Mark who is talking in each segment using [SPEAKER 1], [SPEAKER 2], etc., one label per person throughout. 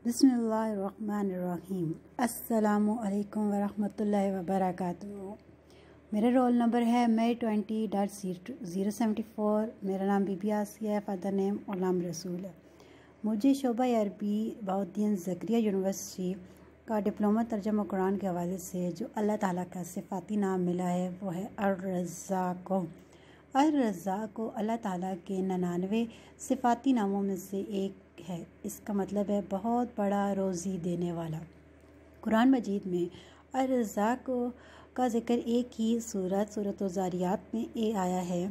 [SPEAKER 1] بسم اللہ الرحمن الرحیم۔ السلام علیکم ورحمۃ اللہ وبرکاتہ۔ میرا رول نمبر ہے مئی 20.074۔ میرا نام بی بی آسیہ ہے، فادر نیم غلام رسول ہے۔ مجھے شعبہ عربی بہاؤالدین زکریا یونیورسٹی کا ڈپلومہ ترجمہ قرآن کے حوالے سے جو اللہ تعالیٰ کا صفاتی نام ملا ہے وہ ہے الرزاق۔ الرزاق اللہ تعالیٰ کے 99 صفاتی ناموں میں سے ایک ہے۔ اس کا مطلب ہے بہت بڑا روزی دینے والا۔ قرآن مجید میں الرزاق کا ذکر ایک ہی سورت الزاریات میں آیا ہے۔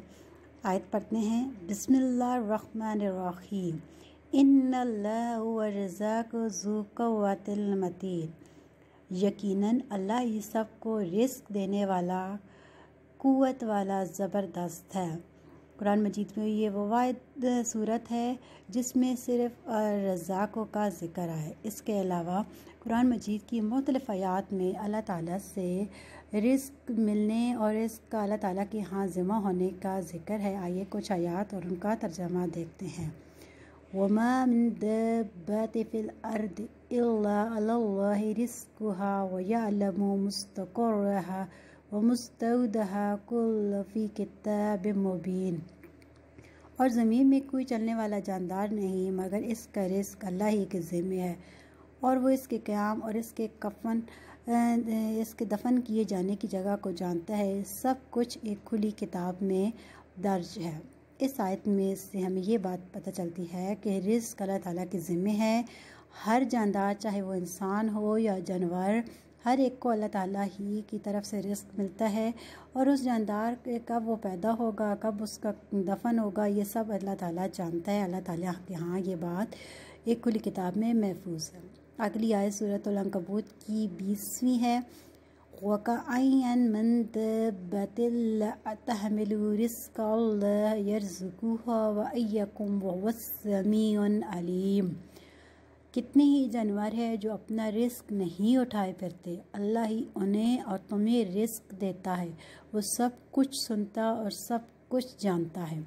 [SPEAKER 1] آیت پڑھتے ہیں، بسم اللہ الرحمن الرحیم، ان اللہ هو الرزاق ذو القوۃ المتین۔ یقیناً اللہ ہی سب کو رزق دینے والا، قوت والا، زبردست ہے۔ قرآن مجید میں یہ وہ واحد صورت ہے جس میں صرف الرزاق کا ذکر ہے۔ اس کے علاوہ قرآن مجید کی مختلف آیات میں اللہ تعالیٰ سے رزق ملنے اور اس کا اللہ تعالیٰ کے ہاں ذمہ ہونے کا ذکر ہے۔ آئیے کچھ آیات اور ان کا ترجمہ دیکھتے ہیں۔ وَمَا مِن دَابَّةٍ فِي الْأَرْضِ إِلَّا عَلَى اللَّهِ رِزْقُهَا وَيَعْلَمُ مُسْتَقَرَّهَا وَمُسْتَوْدَعَهَا كُلٌّ فِي كِتَابٍ مُبِينٍ۔ اور زمین میں کوئی چلنے والا جاندار نہیں مگر اس کا رزق اللہ ہی کے ذمہ ہے، اور وہ اس کے قیام اور اس کے دفن کیے جانے کی جگہ کو جانتا ہے۔ سب کچھ ایک کھلی کتاب میں درج ہے۔ اس آیت میں سے ہمیں یہ بات پتہ چلتی ہے کہ رزق اللہ تعالیٰ کے ذمہ ہے۔ ہر جاندار، چاہے وہ انسان ہو یا جانور، ہر ایک کو اللہ تعالیٰ ہی کی طرف سے رزق ملتا ہے، اور اس جاندار کب وہ پیدا ہوگا، کب اس کا دفن ہوگا، یہ سب اللہ تعالیٰ جانتا ہے۔ اللہ تعالیٰ کے ہاں یہ بات ایک کھلی کتاب میں محفوظ ہے۔ اگلی آیت سورۃ العنکبوت کی 20ویں ہے، وَكَأَيِّن مِّن دَابَّةٍ لَا تَحْمِلُ رِزْقَ اللَّهِ يَرْزُقُهَا وَإِيَّاكُمْ وَهُوَ السَّمِيعُ الْعَلِيمُ۔ کتنے ہی جانور ہیں جو اپنا رزق نہیں اٹھائے پھرتے، اللہ ہی انہیں اور تمہیں رزق دیتا ہے، وہ سب کچھ سنتا اور سب کچھ جانتا ہے۔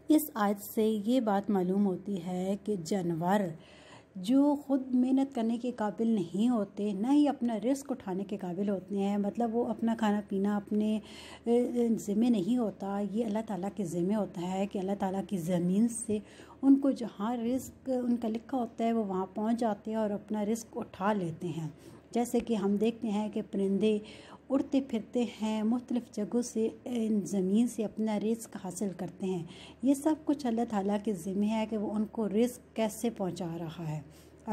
[SPEAKER 1] اس آیت سے یہ بات معلوم ہوتی ہے کہ جانور جو خود محنت کرنے کے قابل نہیں ہوتے، نہ ہی اپنا رزق اٹھانے کے قابل ہوتے ہیں، مطلب وہ اپنا کھانا پینا اپنے ذمہ نہیں ہوتا، یہ اللہ تعالیٰ کے ذمہ ہوتا ہے کہ اللہ تعالیٰ کی زمین سے ان کو جہاں رزق ان کا لکھا ہوتا ہے وہ وہاں پہنچ جاتے ہیں اور اپنا رزق اٹھا لیتے ہیں۔ جیسے کہ ہم دیکھتے ہیں کہ پرندے اڑتے پھرتے ہیں، مختلف جگہوں سے زمین سے اپنا رزق حاصل کرتے ہیں۔ یہ سب کچھ اللہ تعالیٰ کے ذمہ ہے کہ وہ ان کو رزق کیسے پہنچا رہا ہے۔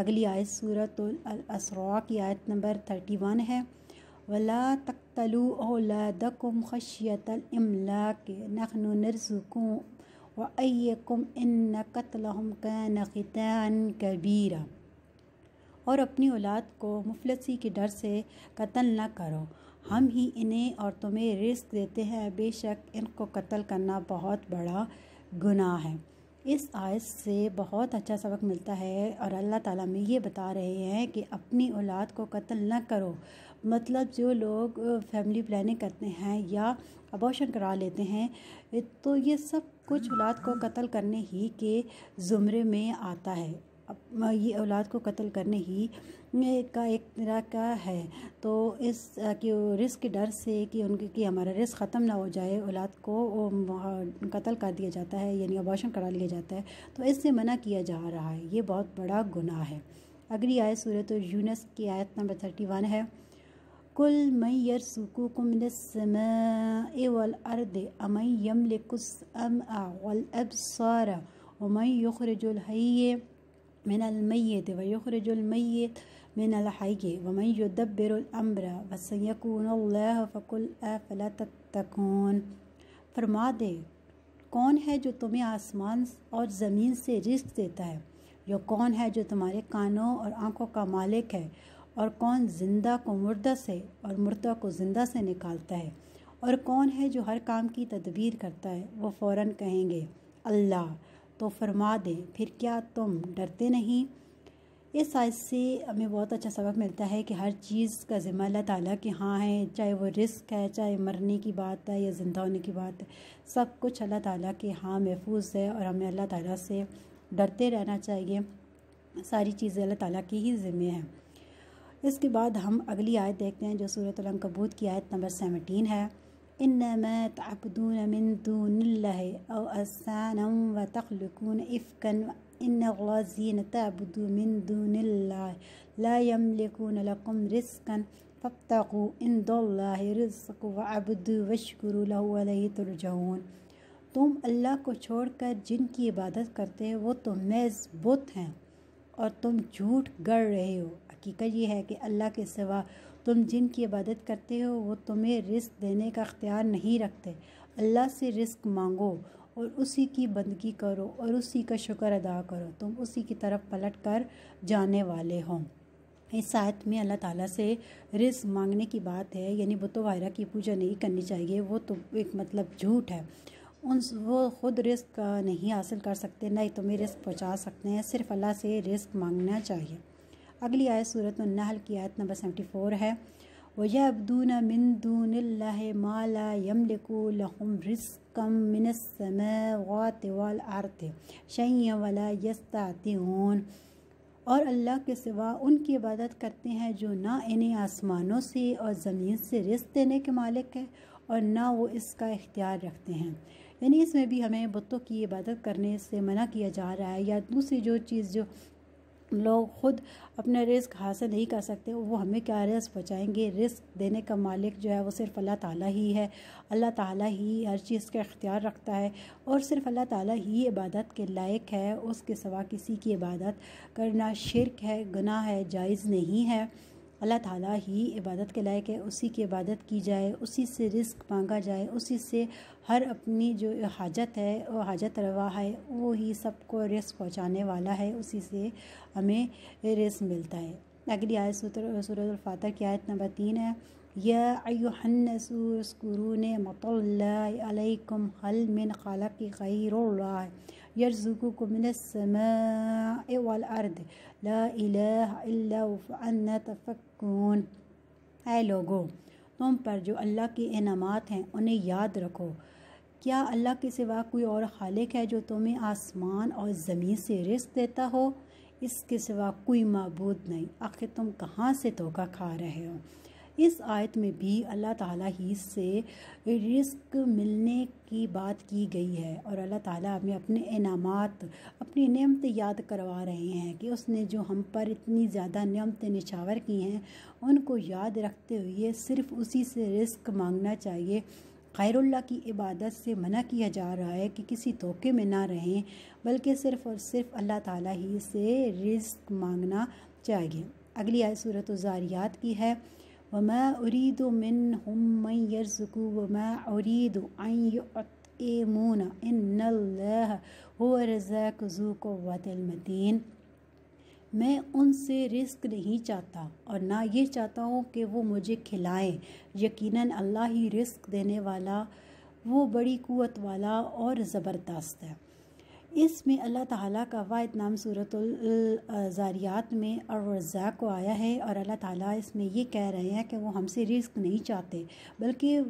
[SPEAKER 1] اگلی آیت سورۃ الاسراء کی آیت نمبر 31 ہے، وَلَا تَقْتُلُوا أَوْلَادَكُمْ خَشْيَةَ الْإِمْلَاقِ نَحْنُ نَرْزُقُكُمْ وَإِيَّاكُمْ إِنَّ قَتْلَهُمْ كَانَ خِطْئًا كَبِيرًا۔ اور اپنی اولاد کو مفلسی کے ڈر سے قتل نہ کرو، ہم ہی انہیں اور تمہیں رزق دیتے ہیں، بے شک ان کو قتل کرنا بہت بڑا گناہ ہے۔ اس آیت سے بہت اچھا سبق ملتا ہے، اور اللہ تعالیٰ میں یہ بتا رہے ہیں کہ اپنی اولاد کو قتل نہ کرو۔ مطلب جو لوگ فیملی پلاننگ کرتے ہیں یا ابارشن کرا لیتے ہیں، تو یہ سب کچھ اولاد کو قتل کرنے ہی کے زمرے میں آتا ہے۔ یہ اولاد کو قتل کرنے ہی کا ایک طرح کا ہے، تو اس کہ رزق کے ڈر سے کہ ہمارا رزق ختم نہ ہو جائے، اولاد کو قتل کر دیا جاتا ہے، یعنی ابارشن کرا لیا جاتا ہے، تو اس سے منع کیا جا رہا ہے۔ یہ بہت بڑا گناہ ہے۔ اگلی آیت سورۃ یونس کی آیت نمبر 31 ہے، قُلْ مَن يَرْزُقُكُم مِّنَ السَّمَاءِ وَالْأَرْضِ أَمَن يَمْلِكُ السَّمْعَ وَالْأَبْصَارَ وَمَن يُخْرِجُ الْحَيَّ من المیت ویخرج المیت من الحی ومن یدبر الامر فسیکون اللہ فقل افلا تتقون۔ فرما دے، کون ہے جو تمہیں آسمان اور زمین سے رزق دیتا ہے، یا کون ہے جو تمہارے کانوں اور آنکھوں کا مالک ہے، اور کون زندہ کو مردہ سے اور مردہ کو زندہ سے نکالتا ہے، اور کون ہے جو ہر کام کی تدبیر کرتا ہے۔ وہ فوراً کہیں گے اللہ، تو فرما دیں پھر کیا تم ڈرتے نہیں۔ اس آیت سے ہمیں بہت اچھا سبق ملتا ہے کہ ہر چیز کا ذمہ اللہ تعالیٰ کے ہاں ہے، چاہے وہ رزق ہے، چاہے مرنے کی بات ہے یا زندہ ہونے کی بات ہے، سب کچھ اللہ تعالیٰ کے ہاں محفوظ ہے، اور ہمیں اللہ تعالیٰ سے ڈرتے رہنا چاہیے۔ ساری چیزیں اللہ تعالیٰ کی ہی ذمہ ہیں۔ اس کے بعد ہم اگلی آیت دیکھتے ہیں جو سورۃ العنکبوت کی آیت نمبر 17 ہے۔ انما تعبدون من دون اللہ اوثانا وتخلقون افکا ان الذین تعبدون من دون اللہ لا یملکون لکم رزقا فابتغوا عند اللہ الرزق واعبدوا واشکروا لہ الیہ ترجعون۔ تم اللہ کو چھوڑ کر جن کی عبادت کرتے ہو وہ تو محض بت ہیں اور تم جھوٹ گڑھ رہے ہو۔ حقیقت یہ ہے کہ اللہ کے سوا تم جن کی عبادت کرتے ہو وہ تمہیں رزق دینے کا اختیار نہیں رکھتے۔ اللہ سے رزق مانگو اور اسی کی بندگی کرو اور اسی کا شکر ادا کرو، تم اسی کی طرف پلٹ کر جانے والے ہو۔ اس آیت میں اللہ تعالیٰ سے رزق مانگنے کی بات ہے، یعنی بت وغیرہ کی پوجا نہیں کرنی چاہیے، وہ تو ایک مطلب جھوٹ ہے۔ وہ خود رزق نہیں حاصل کر سکتے، نہ ہی تمہیں رزق پہنچا سکتے ہیں، صرف اللہ سے رزق مانگنا چاہیے۔ اگلی آیت سورۃ النحل کی آیت نمبر 74 ہے۔ وَيَعْبُدُونَ مِن دُونِ اللَّهِ مَا لَا يَمْلِكُ لَهُمْ رِزْقًا مِنَ السَّمَاوَاتِ وَالْأَرْضِ شَيْئًا وَلَا يَسْتَطِيعُونَ۔ اور اللہ کے سوا ان کی عبادت کرتے ہیں جو نہ انہیں آسمانوں سے اور زمین سے رزق دینے کے مالک ہے اور نہ وہ اس کا اختیار رکھتے ہیں۔ یعنی اس میں بھی ہمیں بتوں کی عبادت کرنے سے منع کیا جا رہا ہے، یا دوسری جو چیز جو لوگ خود اپنا رزق حاصل نہیں کر سکتے وہ ہمیں کیا رزق پہنچائیں گے۔ رزق دینے کا مالک جو ہے وہ صرف اللہ تعالیٰ ہی ہے، اللہ تعالیٰ ہی ہر چیز کا اختیار رکھتا ہے اور صرف اللہ تعالیٰ ہی عبادت کے لائق ہے، اس کے سوا کسی کی عبادت کرنا شرک ہے، گناہ ہے، جائز نہیں ہے۔ اللہ تعالیٰ ہی عبادت کے لائق ہے، اسی کی عبادت کی جائے، اسی سے رزق مانگا جائے، اسی سے ہر اپنی جو حاجت ہے وہ حاجت روا ہے، وہی سب کو رزق پہنچانے والا ہے، اسی سے ہمیں رزق ملتا ہے۔ اگلی آیت سورۃ الفاتر کی آیت نمبر 3 ہے۔ یا ایھا الناس اذکروا نعمت اللہ علیکم هل من خالق غیر اللہ یرزقکم من السماء والارض لا الہ الا هو فانا تؤفکون۔ اے لوگو، تم پر جو اللہ کے انعامات ہیں انہیں یاد رکھو۔ کیا اللہ کے سوا کوئی اور خالق ہے جو تمہیں آسمان اور زمین سے رزق دیتا ہو؟ اس کے سوا کوئی معبود نہیں، آخر تم کہاں سے دھوکہ کھا رہے ہو؟ اس آیت میں بھی اللہ تعالیٰ ہی سے رزق ملنے کی بات کی گئی ہے اور اللہ تعالیٰ ہمیں اپنے انعامات، اپنی نعمتیں یاد کروا رہے ہیں کہ اس نے جو ہم پر اتنی زیادہ نعمتیں نچھاور کی ہیں ان کو یاد رکھتے ہوئے صرف اسی سے رزق مانگنا چاہیے۔ غیر اللہ کی عبادت سے منع کیا جا رہا ہے کہ کسی دھوکے میں نہ رہیں، بلکہ صرف اور صرف اللہ تعالیٰ ہی سے رزق مانگنا چاہیے۔ اگلی آیت سورۃ الذاریات کی ہے۔ وَمَا أُرِيدُ مِنْهُمْ مَنْ يَرْزُقُ وَمَا أُرِيدُ أَنْ يُطْعِمُونَ إِنَّ اللَّهَ هُوَ الرَّزَّاقُ ذُو الْقُوَّةِ الْمَتِينُ۔ میں ان سے رزق نہیں چاہتا اور نہ یہ چاہتا ہوں کہ وہ مجھے کھلائیں، یقیناً اللہ ہی رزق دینے والا، وہ بڑی قوت والا اور زبردست ہے۔ اس میں اللہ تعالیٰ کا واحد نام سورۃ الذاریات میں الرزاق کو آیا ہے اور اللہ تعالیٰ اس میں یہ کہہ رہے ہیں کہ وہ ہم سے رزق نہیں چاہتے، بلکہ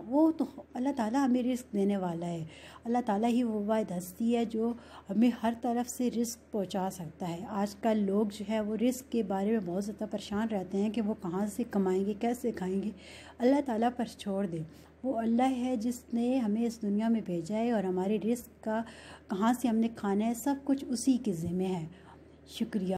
[SPEAKER 1] وہ تو اللہ تعالیٰ ہمیں رزق دینے والا ہے۔ اللہ تعالیٰ ہی وہ واحد ہستی ہے جو ہمیں ہر طرف سے رزق پہنچا سکتا ہے۔ آج کل لوگ جو ہے وہ رزق کے بارے میں بہت زیادہ پریشان رہتے ہیں کہ وہ کہاں سے کمائیں گے، کیسے کھائیں گے۔ اللہ تعالیٰ پر چھوڑ دیں، وہ اللہ ہے جس نے ہمیں اس دنیا میں بھیجا ہے اور ہمارے رزق کا کہاں سے ہم نے کھانا ہے سب کچھ اسی کے ذمہ ہے۔ شکریہ۔